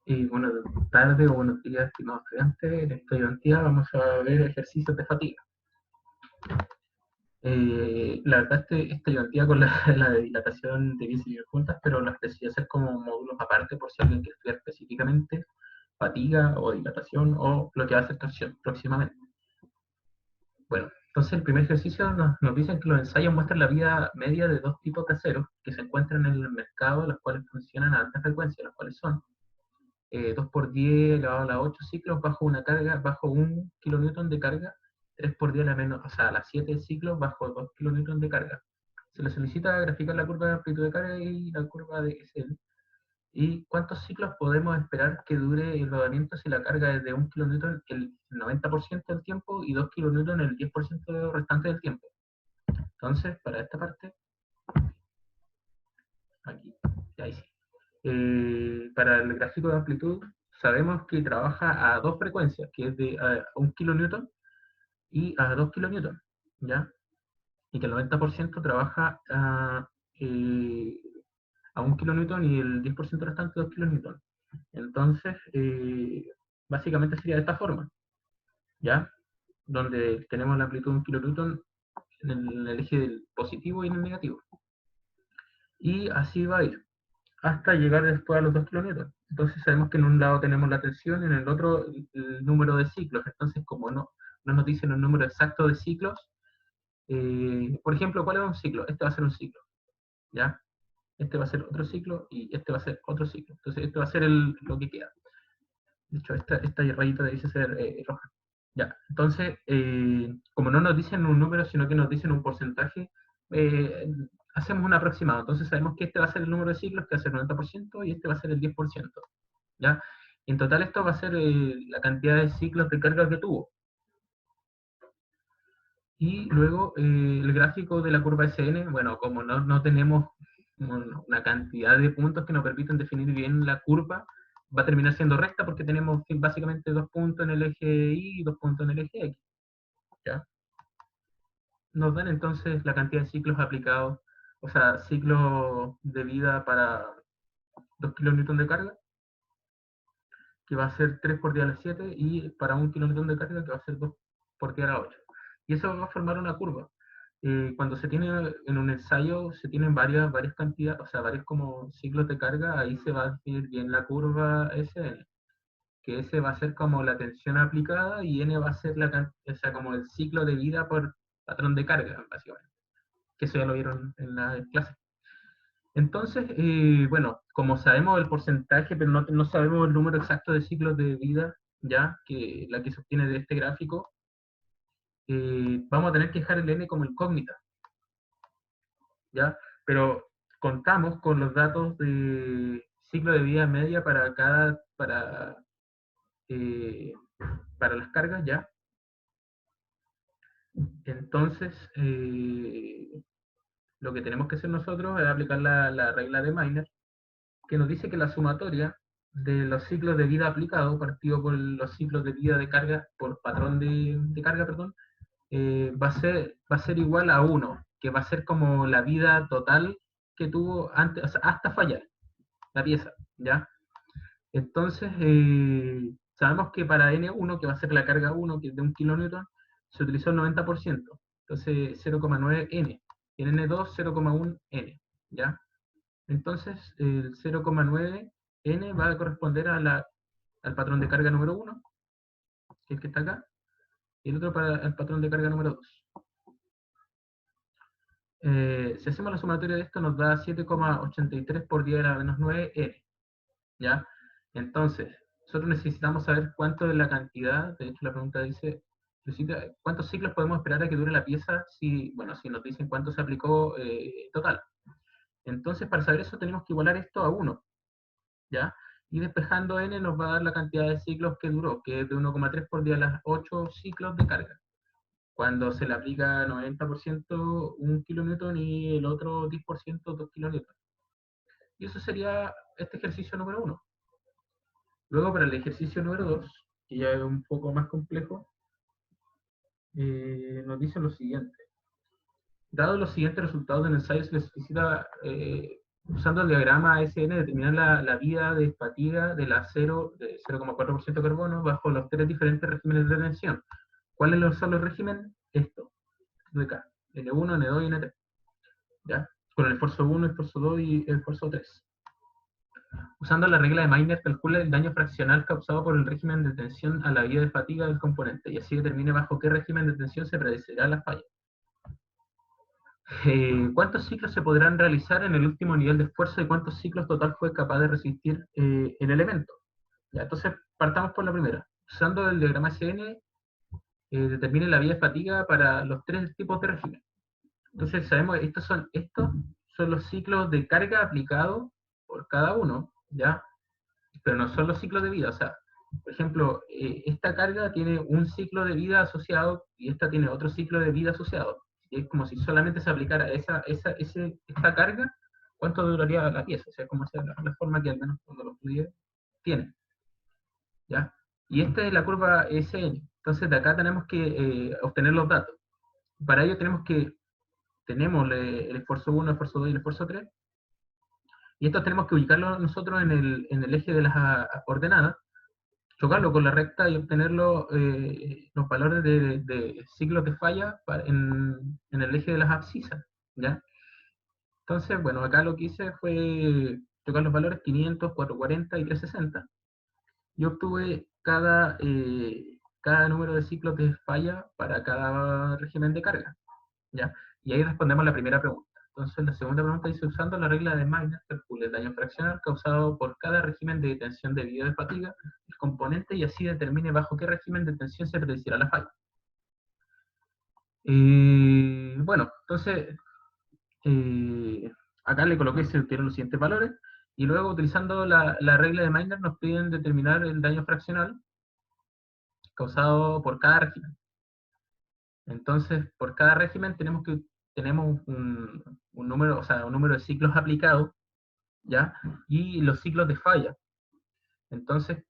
Y buenas tardes o buenos días, estimados estudiantes. En esta ayudantía vamos a ver ejercicios de fatiga. La verdad, esta ayudantía con la de dilatación debiese ir juntas, pero las decidí hacer como módulos aparte por si alguien quiere estudiar específicamente fatiga o dilatación o lo que va a hacer torsión próximamente. Bueno, entonces el primer ejercicio nos dicen que los ensayos muestran la vida media de dos tipos de aceros que se encuentran en el mercado, los cuales funcionan a alta frecuencia, los cuales son 2 por 10 elevado a la 8 ciclos bajo una carga, bajo 1 kilonewton de carga, 3 por 10 a la menos, o sea, a las 7 ciclos bajo 2 kilonewton de carga. Se le solicita graficar la curva de amplitud de carga y la curva de SL. ¿Y cuántos ciclos podemos esperar que dure el rodamiento si la carga es de 1 kilonewton el 90% del tiempo y 2 kilonewton el 10% restante del tiempo? Entonces, para esta parte, aquí, ahí sí. Para el gráfico de amplitud, sabemos que trabaja a dos frecuencias, que es de 1 kilonewton y a 2 kilonewton, ¿ya? Y que el 90% trabaja a 1 kilonewton y el 10% restante a 2 kilonewton. Entonces, básicamente sería de esta forma, ¿ya? Donde tenemos la amplitud de 1 kilonewton en el eje del positivo y en el negativo. Y así va a ir, hasta llegar después a los 2 kilonewtons. Entonces sabemos que en un lado tenemos la tensión y en el otro el número de ciclos. Entonces, como no nos dicen el número exacto de ciclos, por ejemplo, ¿cuál es un ciclo? Este va a ser un ciclo, ¿ya? Este va a ser otro ciclo y este va a ser otro ciclo. Entonces, este va a ser lo que queda. De hecho, esta rayita debe ser roja. Ya, entonces, como no nos dicen un número, sino que nos dicen un porcentaje, hacemos un aproximado. Entonces sabemos que este va a ser el número de ciclos, que va a ser el 90%, y este va a ser el 10%. ¿Ya? En total esto va a ser la cantidad de ciclos de carga que tuvo. Y luego el gráfico de la curva SN, bueno, como no tenemos una cantidad de puntos que nos permiten definir bien la curva, va a terminar siendo recta porque tenemos básicamente 2 puntos en el eje Y y 2 puntos en el eje X. ¿Ya? Nos dan entonces la cantidad de ciclos aplicados, o sea, ciclos de vida para 2 kilonewtons de carga, que va a ser 3 por 10 a la 7, y para 1 kilonewton de carga, que va a ser 2 por 10 a la 8. Y eso va a formar una curva. Cuando se tiene en un ensayo, se tienen varias cantidades, o sea, varios como ciclos de carga, ahí se va a definir bien la curva SN, que S va a ser como la tensión aplicada y N va a ser o sea, como el ciclo de vida por patrón de carga, básicamente. Que eso ya lo vieron en la clase. Entonces, bueno, como sabemos el porcentaje, pero no sabemos el número exacto de ciclos de vida, ya, que la que se obtiene de este gráfico, vamos a tener que dejar el n como incógnita, ya, pero contamos con los datos de ciclo de vida media eh, para las cargas, ya. Entonces, lo que tenemos que hacer nosotros es aplicar la regla de Miner, que nos dice que la sumatoria de los ciclos de vida aplicados, partido por los ciclos de vida de carga, por patrón de carga, perdón, va a ser igual a 1, que va a ser como la vida total que tuvo antes, o sea, hasta fallar la pieza, ¿ya? Entonces, sabemos que para N1, que va a ser la carga 1, que es de 1 kilonewton, se utilizó el 90%, entonces 0,9 N, y en N2 0,1 N, ¿ya? Entonces, el 0,9 N va a corresponder al patrón de carga número 1, que es el que está acá, y el otro para el patrón de carga número 2. Si hacemos la sumatoria de esto, nos da 7,83 por 10 a la menos 9 N, ¿ya? Entonces, nosotros necesitamos saber cuánto es la cantidad, de hecho la pregunta dice, ¿cuántos ciclos podemos esperar a que dure la pieza si, bueno, si nos dicen cuánto se aplicó total? Entonces, para saber eso tenemos que igualar esto a 1, ¿ya? Y despejando n nos va a dar la cantidad de ciclos que duró, que es de 1,3 por 10 a las 8 ciclos de carga. Cuando se le aplica 90% 1 kilonewton y el otro 10% 2 kilonewton. Y eso sería este ejercicio número 1. Luego para el ejercicio número 2, que ya es un poco más complejo, nos dice lo siguiente. Dado los siguientes resultados del ensayo, se les solicita usando el diagrama ASN, determinar la vida de fatiga de la 0,4% de carbono bajo los tres diferentes regímenes de tensión. ¿Cuáles son los regímenes? Esto, de acá, N1, N2 y N3. ¿Ya? Con el esfuerzo 1, el esfuerzo 2 y el esfuerzo 3. Usando la regla de Meiner, calcula el daño fraccional causado por el régimen de tensión a la vida de fatiga del componente, y así determine bajo qué régimen de tensión se predecirá la falla. ¿Cuántos ciclos se podrán realizar en el último nivel de esfuerzo y cuántos ciclos total fue capaz de resistir el elemento? Ya, entonces, partamos por la primera. Usando el diagrama SN, determine la vida de fatiga para los tres tipos de régimen. Entonces, sabemos que estos son los ciclos de carga aplicados por cada uno, ¿ya? Pero no son los ciclos de vida. O sea, por ejemplo, esta carga tiene un ciclo de vida asociado y esta tiene otro ciclo de vida asociado. Y es como si solamente se aplicara esta carga, ¿cuánto duraría la pieza? O sea, como esa es la forma que al menos cuando lo estudié tiene. ¿Ya? Y esta es la curva SN. Entonces, de acá tenemos que obtener los datos. Para ello tenemos el esfuerzo 1, el esfuerzo 2 y el esfuerzo 3. Y estos tenemos que ubicarlos nosotros en el eje de las ordenadas, chocarlo con la recta y obtener los valores de ciclos de falla en el eje de las abscisas, ¿ya? Entonces, bueno, acá lo que hice fue chocar los valores 500, 440 y 360 y obtuve cada número de ciclos de falla para cada régimen de carga, ¿ya? Y ahí respondemos la primera pregunta. Entonces, la segunda pregunta dice, usando la regla de Meiner, calcule el daño fraccional causado por cada régimen de tensión debido de fatiga, el componente, y así determine bajo qué régimen de tensión se predecirá la falla. Bueno, entonces, acá le coloqué se obtienen los siguientes valores, y luego utilizando la regla de Meiner nos piden determinar el daño fraccional causado por cada régimen. Entonces, por cada régimen tenemos un número, o sea, un número de ciclos aplicados, ¿ya? Y los ciclos de falla. Entonces,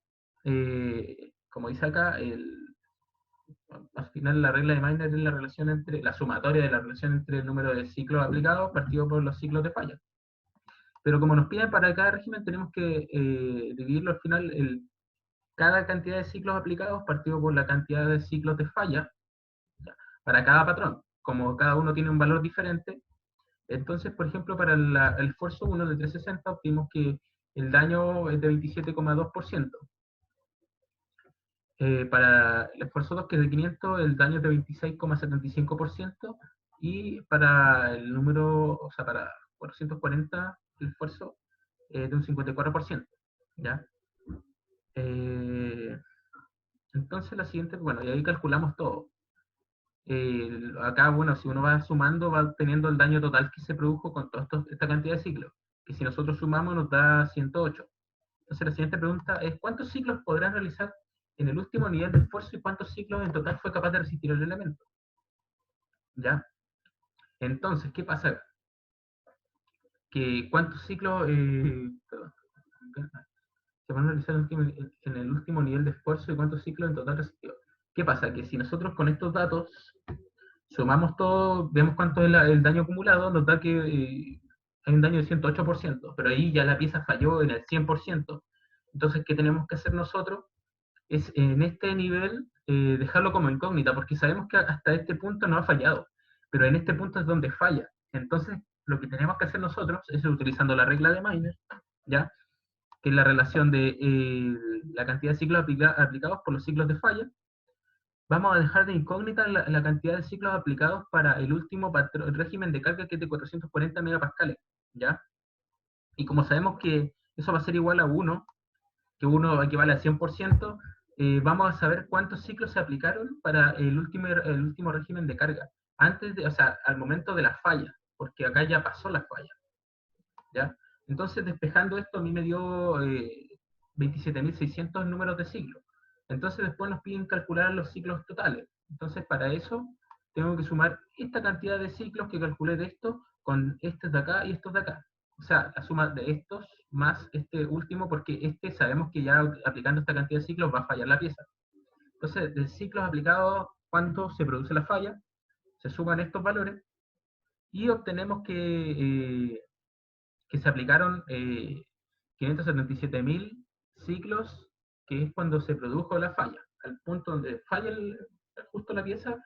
como dice acá, al final la regla de Meiner es la sumatoria de la relación entre el número de ciclos aplicados partido por los ciclos de falla. Pero como nos piden para cada régimen, tenemos que dividirlo al final, cada cantidad de ciclos aplicados partido por la cantidad de ciclos de falla, ¿ya? Para cada patrón. Como cada uno tiene un valor diferente, entonces, por ejemplo, para el esfuerzo 1 de 360 obtuvimos que el daño es de 27,2%. Para el esfuerzo 2, que es de 500, el daño es de 26,75%. Y para el número, o sea, para 440, el esfuerzo de un 54%. ¿Ya? Eh, entonces, la siguiente, bueno, y ahí calculamos todo. Acá, bueno, si uno va sumando, va obteniendo el daño total que se produjo con toda esta cantidad de ciclos, que si nosotros sumamos nos da 108. Entonces la siguiente pregunta es, ¿cuántos ciclos podrán realizar en el último nivel de esfuerzo y cuántos ciclos en total fue capaz de resistir el elemento? ¿Ya? Entonces, ¿qué pasa? Que cuántos ciclos se van a realizar en el último nivel de esfuerzo y cuántos ciclos en total resistió. ¿Qué pasa? Que si nosotros con estos datos sumamos todo, vemos cuánto es el daño acumulado, nos da que hay un daño de 108%, pero ahí ya la pieza falló en el 100%. Entonces, ¿qué tenemos que hacer nosotros? Es en este nivel dejarlo como incógnita, porque sabemos que hasta este punto no ha fallado, pero en este punto es donde falla. Entonces, lo que tenemos que hacer nosotros es utilizando la regla de Meiner, ¿ya? Que es la relación de la cantidad de ciclos aplicados por los ciclos de falla. Vamos a dejar de incógnita la cantidad de ciclos aplicados para el último régimen de carga, que es de 440 megapascales, ¿ya? Y como sabemos que eso va a ser igual a 1, que 1 equivale a 100%, vamos a saber cuántos ciclos se aplicaron para el último régimen de carga, o sea, al momento de la falla, porque acá ya pasó la falla, ¿ya? Entonces, despejando esto, a mí me dio 27.600 números de ciclos. Entonces, después nos piden calcular los ciclos totales. Entonces, para eso, tengo que sumar esta cantidad de ciclos que calculé de esto con estos de acá y estos de acá. O sea, la suma de estos más este último, porque este sabemos que ya aplicando esta cantidad de ciclos va a fallar la pieza. Entonces, de ciclos aplicados, ¿cuánto se produce la falla? Se suman estos valores y obtenemos que que se aplicaron 577.000 ciclos, que es cuando se produjo la falla. Al punto donde falla justo la pieza,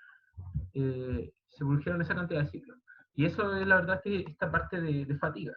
se produjeron esa cantidad de ciclos. Y eso es la verdad que esta parte de fatiga.